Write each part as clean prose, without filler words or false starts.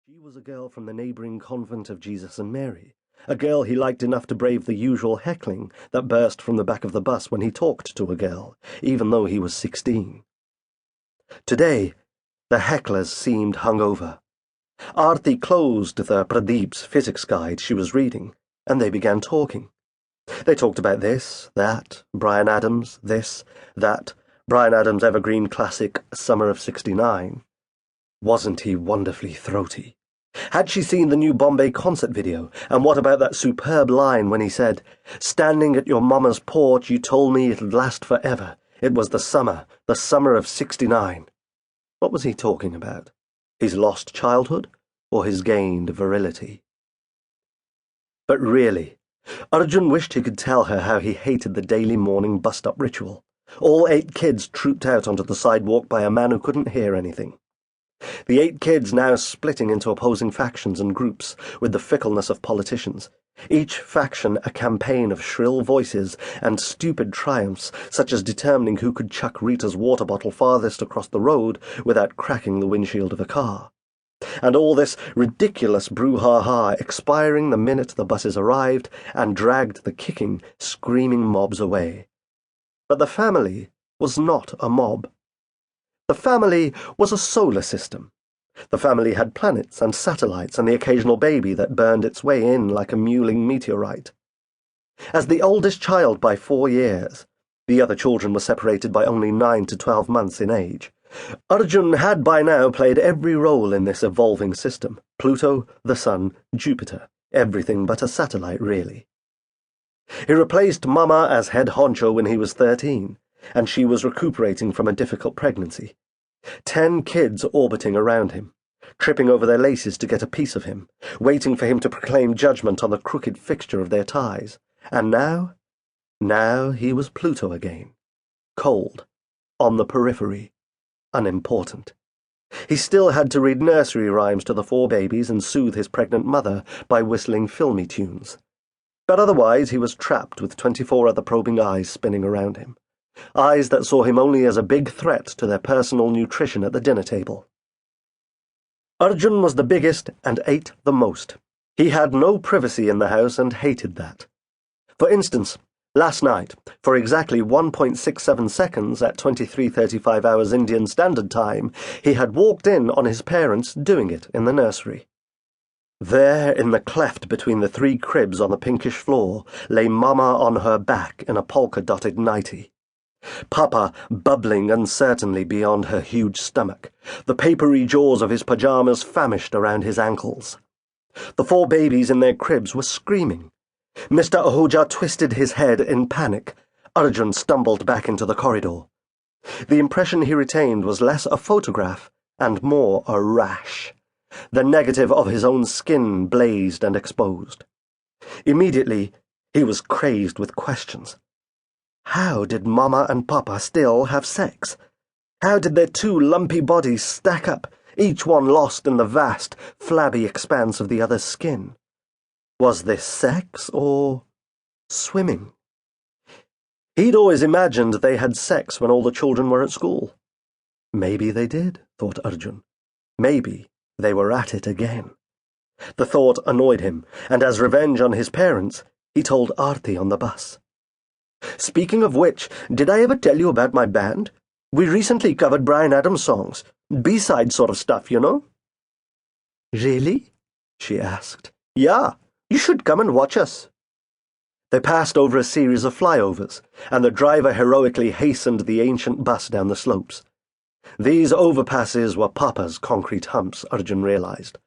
She was a girl from the neighbouring convent of Jesus and Mary, a girl he liked enough to brave the usual heckling that burst from the back of the bus when he talked to a girl, even though he was 16. Today, the hecklers seemed hungover. Aarti closed the Pradeep's physics guide she was reading, and they began talking. They talked about this, that, Bryan Adams, this, that, Bryan Adams' evergreen classic, Summer of '69. Wasn't he wonderfully throaty? Had she seen the new Bombay concert video, and what about that superb line when he said, "Standing at your mama's porch, you told me it'd last forever. It was the summer of '69. What was he talking about? His lost childhood, or his gained virility? But really, Arjun wished he could tell her how he hated the daily morning bus-stop ritual. All 8 kids trooped out onto the sidewalk by a man who couldn't hear anything. The 8 kids now splitting into opposing factions and groups with the fickleness of politicians, each faction a campaign of shrill voices and stupid triumphs, such as determining who could chuck Rita's water bottle farthest across the road without cracking the windshield of a car. And all this ridiculous brouhaha expiring the minute the buses arrived and dragged the kicking, screaming mobs away. But the family was not a mob. The family was a solar system. The family had planets and satellites and the occasional baby that burned its way in like a mewling meteorite. As the oldest child by 4 years, the other children were separated by only 9 to 12 months in age, Arjun had by now played every role in this evolving system: Pluto, the Sun, Jupiter, everything but a satellite, really. He replaced Mama as head honcho when he was 13, and she was recuperating from a difficult pregnancy. 10 kids orbiting around him, tripping over their laces to get a piece of him, waiting for him to proclaim judgment on the crooked fixture of their ties. And now he was Pluto again. Cold, on the periphery, unimportant. He still had to read nursery rhymes to the 4 babies and soothe his pregnant mother by whistling filmy tunes. But otherwise he was trapped with 24 other probing eyes spinning around him. Eyes that saw him only as a big threat to their personal nutrition at the dinner table. Arjun was the biggest and ate the most. He had no privacy in the house and hated that. For instance, last night, for exactly 1.67 seconds at 23:35 hours Indian Standard Time, he had walked in on his parents doing it in the nursery. There, in the cleft between the 3 cribs on the pinkish floor, lay Mama on her back in a polka-dotted nightie. Papa bubbling uncertainly beyond her huge stomach, the papery jaws of his pajamas famished around his ankles. The 4 babies in their cribs were screaming. Mr. Ahuja twisted his head in panic. Arjun stumbled back into the corridor. The impression he retained was less a photograph and more a rash. The negative of his own skin blazed and exposed. Immediately, he was crazed with questions. How did Mama and Papa still have sex? How did their 2 lumpy bodies stack up, each one lost in the vast, flabby expanse of the other's skin? Was this sex or swimming? He'd always imagined they had sex when all the children were at school. Maybe they did, thought Arjun. Maybe they were at it again. The thought annoyed him, and as revenge on his parents, he told Aarti on the bus. "Speaking of which, did I ever tell you about my band? We recently covered Bryan Adams songs. B-side sort of stuff, you know." "Really?" she asked. "Yeah, you should come and watch us." They passed over a series of flyovers, and the driver heroically hastened the ancient bus down the slopes. These overpasses were Papa's concrete humps, Arjun realized.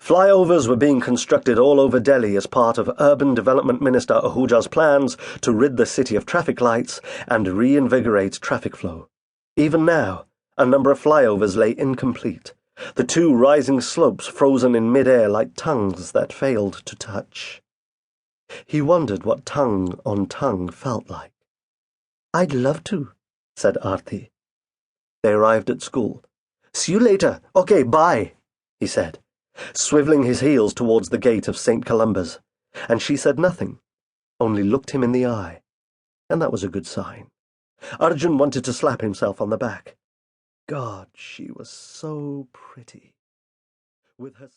Flyovers were being constructed all over Delhi as part of Urban Development Minister Ahuja's plans to rid the city of traffic lights and reinvigorate traffic flow. Even now, a number of flyovers lay incomplete, the 2 rising slopes frozen in mid-air like tongues that failed to touch. He wondered what tongue on tongue felt like. "I'd love to," said Aarti. They arrived at school. "See you later. Okay, bye," he said, swiveling his heels towards the gate of St. Columba's, and she said nothing, only looked him in the eye, and that was a good sign. Arjun wanted to slap himself on the back. God, she was so pretty. With her